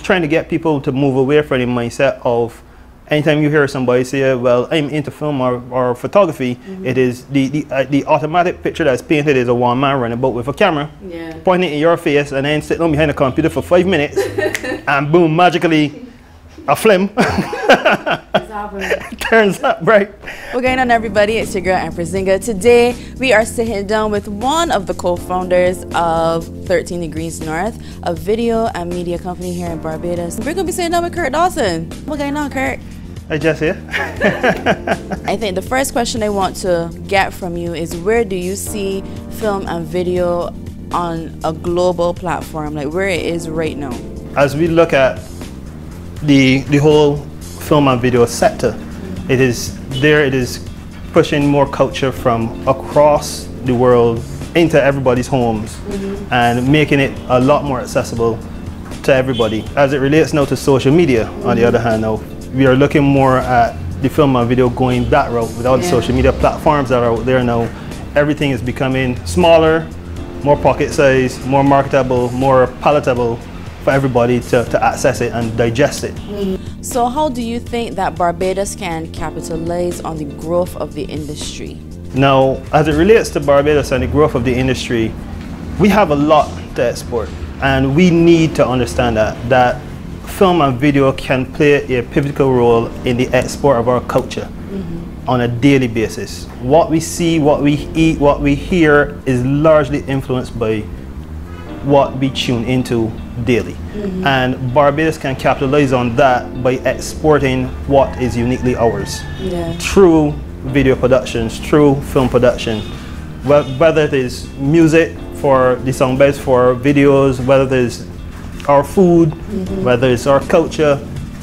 trying to get people to move away from the mindset of anytime you hear somebody say, well, I'm into film or photography, it is the automatic picture that's painted is a one man running about with a camera, pointing it in your face, and then sitting on behind a computer for 5 minutes, and boom, magically, a film turns up, right? What's going on, everybody? It's your girl, Empress Zinga. Today, we are sitting down with one of the co-founders of 13 Degrees North, a video and media company here in Barbados. We're going to be sitting down with Kirk Dawson. What's going on, Kirk? Hi, Jesse. I think the first question I want to get from you is, where do you see film and video on a global platform, like where it is right now? As we look at the whole film and video sector, it is pushing more culture from across the world into everybody's homes and making it a lot more accessible to everybody. As it relates now to social media, on the other hand, now we are looking more at the film and video going that route with all the social media platforms that are out there now. Everything is becoming smaller, more pocket size, more marketable, more palatable for everybody to access it and digest it. So how do you think that Barbados can capitalize on the growth of the industry? Now, as it relates to Barbados and the growth of the industry, we have a lot to export, and we need to understand that film and video can play a pivotal role in the export of our culture on a daily basis. What we see, what we eat, what we hear is largely influenced by what we tune into daily. And Barbados can capitalize on that by exporting what is uniquely ours through video productions, through film production. Whether it is music for the songbeds, for videos, whether it is our food, whether it's our culture,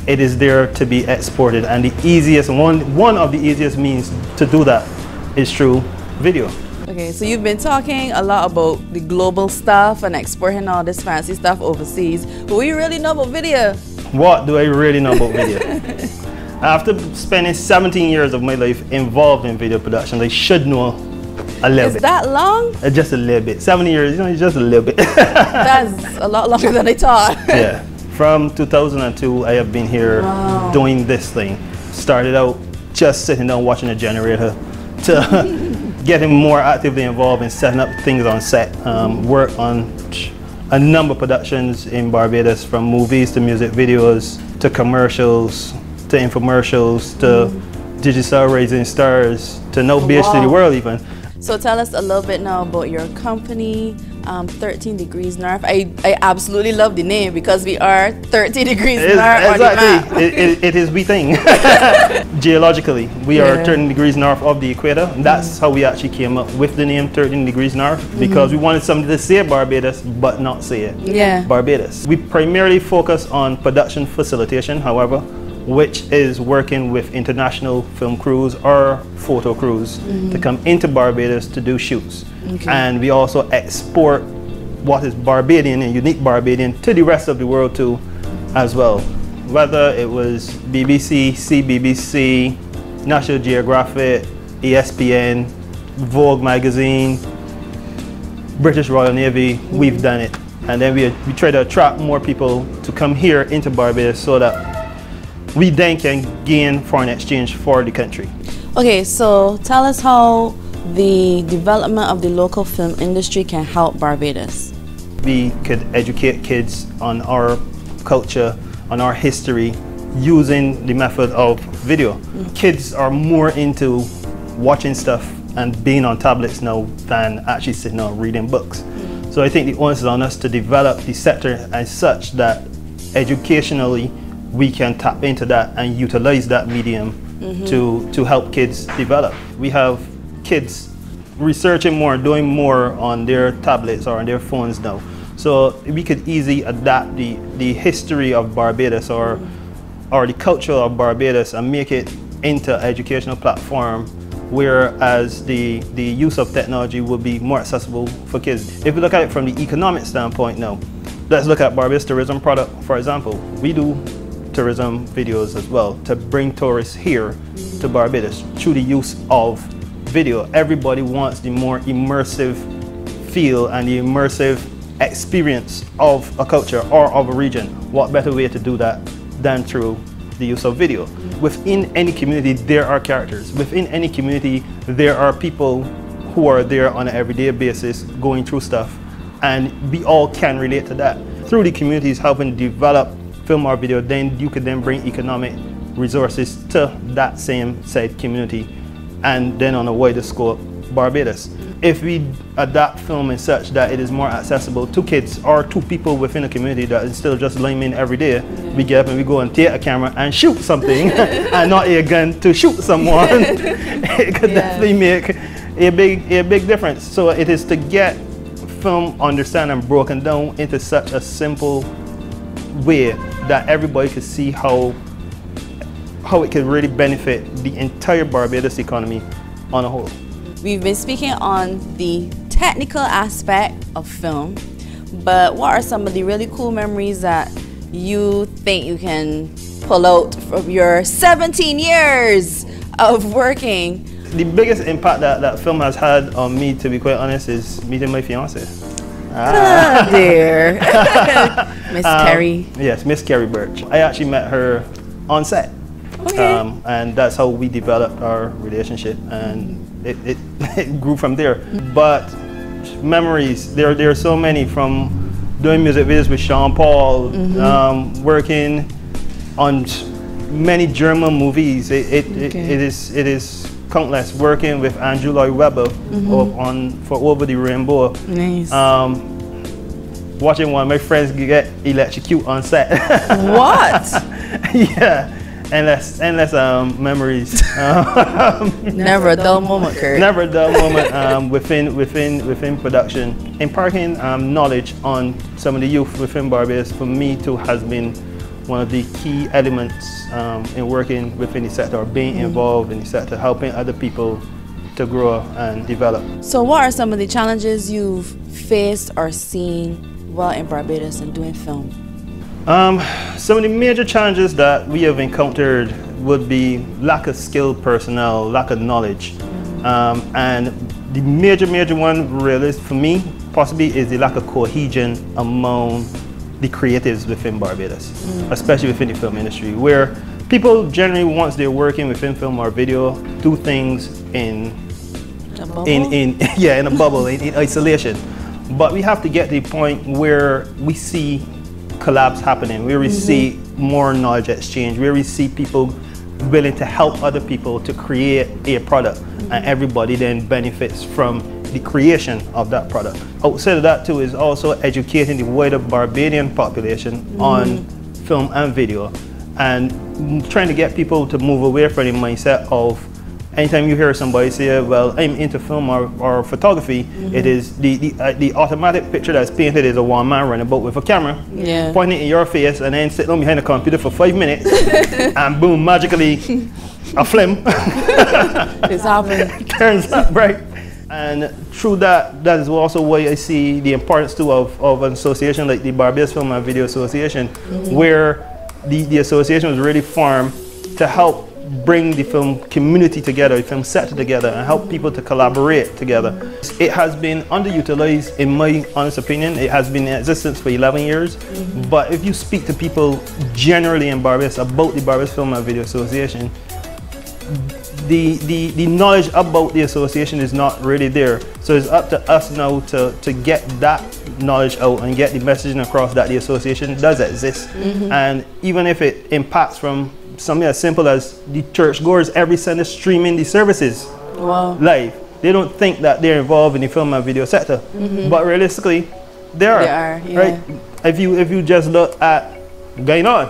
it is there to be exported. And the easiest, one of the easiest means to do that is through video. Okay, so you've been talking a lot about the global stuff and exporting all this fancy stuff overseas, but we really know about video. What do I really know about video? After spending 17 years of my life involved in video production, I should know a little bit. Is that long? Just a little bit. 7 years, you know, it's just a little bit. That's a lot longer than I thought. Yeah. From 2002, I have been here doing this thing. Started out just sitting down watching a generator to getting more actively involved in setting up things on set. Work on a number of productions in Barbados, from movies to music videos to commercials to infomercials to digital rising stars to now BH to the world even. So tell us a little bit now about your company, 13 Degrees North. I absolutely love the name because we are 13 degrees north on the map. It is we thing. Geologically, we are 13 degrees north of the equator. That's how we actually came up with the name 13 degrees north, because we wanted something to say Barbados but not say it Barbados. We primarily focus on production facilitation, however, which is working with international film crews or photo crews to come into Barbados to do shoots. And we also export what is Barbadian and unique Barbadian to the rest of the world too as well. Whether it was BBC, CBBC, National Geographic, ESPN, Vogue magazine, British Royal Navy, we've done it. And then we try to attract more people to come here into Barbados so that we then can gain foreign exchange for the country. Okay, so tell us how the development of the local film industry can help Barbados. We could educate kids on our culture, on our history, using the method of video. Kids are more into watching stuff and being on tablets now than actually sitting down reading books. So I think the onus is on us to develop the sector as such that educationally we can tap into that and utilize that medium to help kids develop. We have kids researching more, doing more on their tablets or on their phones now. So we could easily adapt the history of Barbados or the culture of Barbados and make it into an educational platform, whereas the use of technology would be more accessible for kids. If we look at it from the economic standpoint now, let's look at Barbados tourism product, for example. We do tourism videos as well to bring tourists here to Barbados through the use of video. Everybody wants the more immersive feel and the immersive experience of a culture or of a region. what better way to do that than through the use of video? Within any community, there are characters. Within any community, there are people who are there on an everyday basis going through stuff, and we all can relate to that. Through the communities helping develop film or video, then you could then bring economic resources to that same said community, and then on a wider scope, Barbados. If we adapt film in such that it is more accessible to kids or to people within a community, that instead of just laying every day, we get up and we go and take a camera and shoot something and not a gun to shoot someone, it could definitely make a big difference. So it is to get film understood and broken down into such a simple way that everybody could see how it could really benefit the entire Barbados economy on a whole. We've been speaking on the technical aspect of film, but what are some of the really cool memories that you think you can pull out from your 17 years of working? The biggest impact that film has had on me, to be quite honest, is meeting my fiance. Ah, dear. Miss Kerry. Yes, Miss Kerry Birch. I actually met her on set. Okay. And that's how we developed our relationship, and it grew from there. But memories, there are so many, from doing music videos with Sean Paul, working on many German movies. It is countless. Working with Andrew Lloyd Webber for Over the Rainbow. Nice. Watching one of my friends get electrocuted on set. What? Yeah. Endless memories. Never a dull moment, Kirk. Never a dull moment within production. Imparting knowledge on some of the youth within Barbados, for me too, has been one of the key elements in working within the sector, or being involved in the sector, helping other people to grow and develop. So what are some of the challenges you've faced or seen while in Barbados and doing film? Some of the major challenges that we have encountered would be lack of skilled personnel, lack of knowledge, and the major one really, for me, possibly, is the lack of cohesion among the creatives within Barbados, especially within the film industry, where people generally, once they're working within film or video, do things in a bubble, in isolation. But we have to get to the point where we see collabs happening, where we see more knowledge exchange, where we see people willing to help other people to create a product, and everybody then benefits from the creation of that product. Outside of that too is also educating the wider Barbadian population on film and video, and trying to get people to move away from the mindset of, anytime you hear somebody say, well, I'm into film or photography, it is the automatic picture that's painted is a one man running about with a camera, pointing in your face, and then sitting on behind a computer for 5 minutes, and boom, magically, a film It's happening. turns up, right? And through that is also why I see the importance too of an association like the Barbados Film and Video Association, where the association was really formed to help bring the film community together, the film sector together, and help people to collaborate together. It has been underutilized, in my honest opinion. It has been in existence for 11 years, but if you speak to people generally in Barbados about the Barbados Film and Video Association, the knowledge about the association is not really there. So it's up to us now to get that knowledge out and get the messaging across that the association does exist. And even if it impacts from something as simple as the churchgoers every Sunday streaming the services live, they don't think that they're involved in the film and video sector, but realistically they are, right? If you just look at GineOn,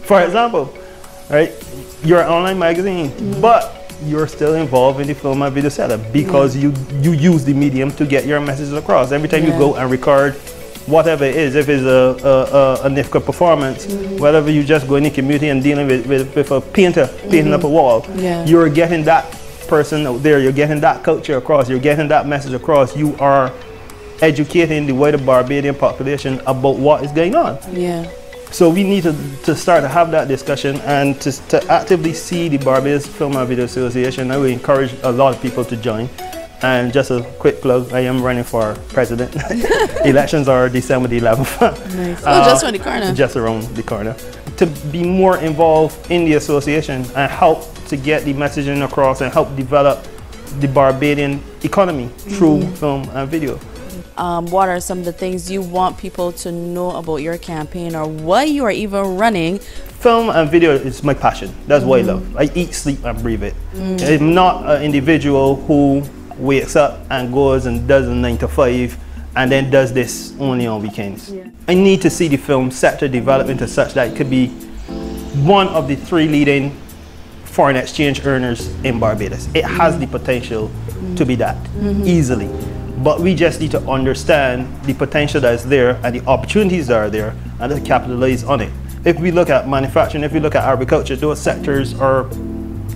for example, right? You're an online magazine, but you're still involved in the film and video sector because you use the medium to get your messages across. Every time you go and record whatever it is, if it's a NIFCA performance, whatever, you just go in the community and dealing with a painter painting up a wall, you're getting that person out there, you're getting that culture across, you're getting that message across, you are educating the wider Barbadian population about what is going on. So we need to start to have that discussion and to actively see the Barbados Film and Video Association. I would encourage a lot of people to join, And just a quick plug, I am running for president. Elections are December the 11th. Nice. Oh, just around the corner. Just around the corner. To be more involved in the association and help to get the messaging across and help develop the Barbadian economy through film and video. What are some of the things you want people to know about your campaign or why you are even running? Film and video is my passion. That's what I love. I eat, sleep, and breathe it. I'm not an individual who wakes up and goes and does a 9 to 5 and then does this only on weekends. Yeah. I need to see the film sector develop into such that it could be one of the 3 leading foreign exchange earners in Barbados. It has the potential to be that easily. But we just need to understand the potential that is there and the opportunities that are there and to capitalize on it. If we look at manufacturing, if we look at agriculture, those sectors are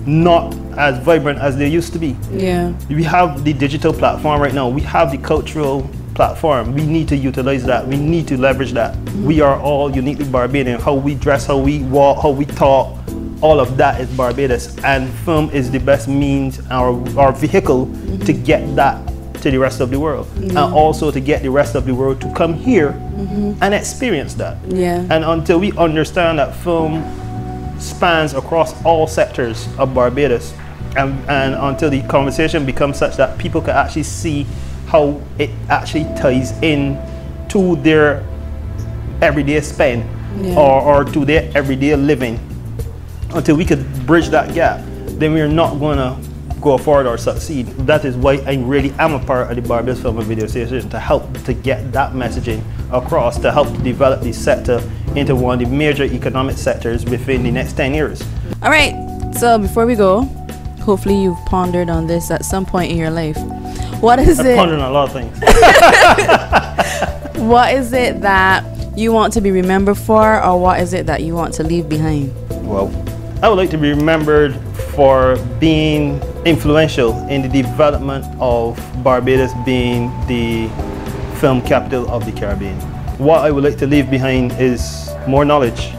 not as vibrant as they used to be. Yeah. We have the digital platform right now. We have the cultural platform. We need to utilize that. We need to leverage that. We are all uniquely Barbadian. How we dress, how we walk, how we talk, all of that is Barbados. And film is the best means, our vehicle to get that to the rest of the world. And also to get the rest of the world to come here and experience that. Yeah. And until we understand that film spans across all sectors of Barbados, and until the conversation becomes such that people can actually see how it actually ties in to their everyday spend or to their everyday living, until we could bridge that gap, then we're not going to go forward or succeed. That is why I really am a part of the Barbados Film and Video Association, to help to get that messaging across, to help to develop this sector into one of the major economic sectors within the next 10 years. All right, so before we go, hopefully you've pondered on this at some point in your life. What is it? I've pondered on a lot of things. What is it that you want to be remembered for, or what is it that you want to leave behind? Well, I would like to be remembered for being influential in the development of Barbados being the film capital of the Caribbean. What I would like to leave behind is more knowledge.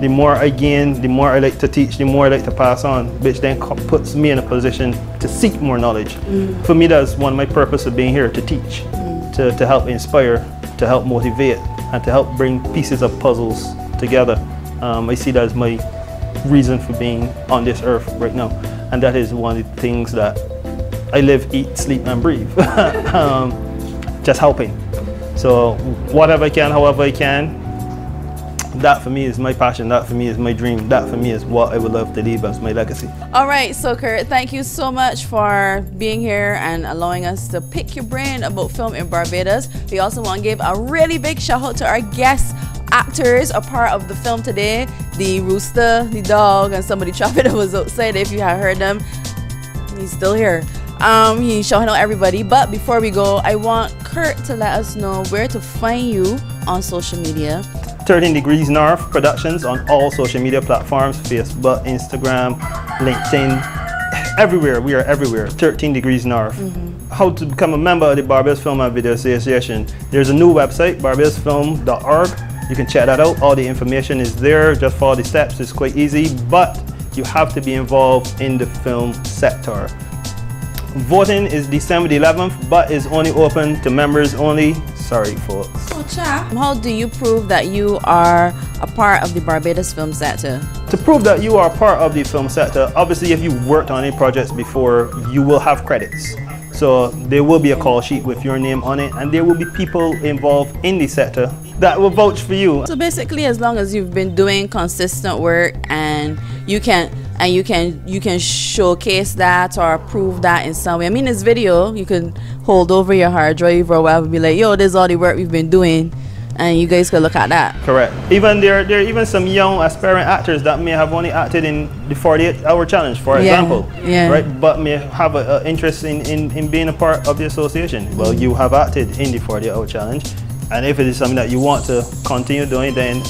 The more I gain, the more I like to teach, the more I like to pass on, which then puts me in a position to seek more knowledge. For me, that's one of my purpose of being here, to teach, to help inspire, to help motivate, and to help bring pieces of puzzles together. I see that as my reason for being on this earth right now, and that is one of the things that I live, eat, sleep, and breathe. Just helping. So whatever I can, however I can, that for me is my passion, that for me is my dream, that for me is what I would love to leave as my legacy. All right, so Kirk, thank you so much for being here and allowing us to pick your brain about film in Barbados. We also want to give a really big shout out to our guest actors a part of the film today, the rooster, the dog, and somebody chopping that was outside. If you have heard them, he's still here. He's shouting out everybody. But before we go, I want Kirk to let us know where to find you on social media. 13 Degrees North Productions on all social media platforms, Facebook, Instagram, LinkedIn, everywhere. We are everywhere. 13 Degrees North. How to become a member of the Barbados Film and Video Association. There's a new website, barbadosfilm.org. You can check that out. All the information is there. Just follow the steps. It's quite easy, but you have to be involved in the film sector. Voting is December the 11th, but is only open to members only. Sorry, folks. How do you prove that you are a part of the Barbados film sector? To prove that you are part of the film sector, obviously if you've worked on any projects before, you will have credits. So there will be a call sheet with your name on it, and there will be people involved in the sector that will vouch for you. So basically, as long as you've been doing consistent work and you can showcase that or prove that in some way. I mean, this video you can hold over your hard drive or whatever, be like, yo, this is all the work we've been doing, and you guys can look at that. Correct. Even there are even some young aspiring actors that may have only acted in the 48-hour challenge, for example, right? But may have an interest in being a part of the association. Well, you have acted in the 48-hour challenge, and if it is something that you want to continue doing, then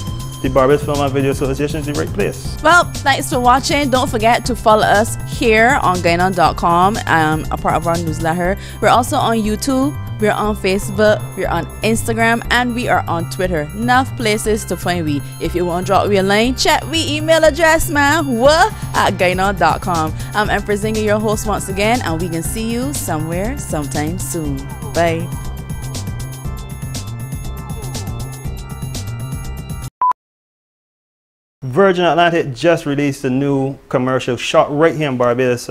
the Barbados Film and Video Association is the right place. Well, thanks for watching. Don't forget to follow us here on GineOn.com, a part of our newsletter. We're also on YouTube, We're on Facebook, we're on Instagram, and we are on Twitter. Enough places to find we. If you want to drop me a line, check we email address, man. What? At GineOn.com. I'm Empress Zinga, your host once again, and we can see you somewhere, sometime soon. Bye. Virgin Atlantic just released a new commercial shot right here in Barbados,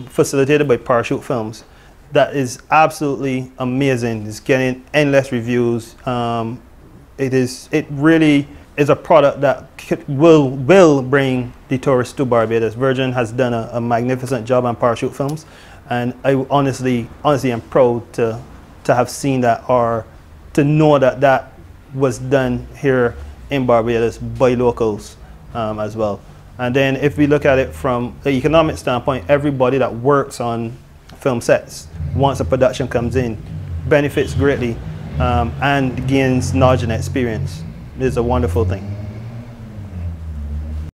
facilitated by Parachute Films. That is absolutely amazing. It's getting endless reviews. It really is a product that will bring the tourists to Barbados. Virgin has done a magnificent job on Parachute Films, and I honestly am proud to have seen that, or to know that was done here in Barbados by locals as well. And then if we look at it from an economic standpoint, everybody that works on film sets, once a production comes in, benefits greatly and gains knowledge and experience. It is a wonderful thing.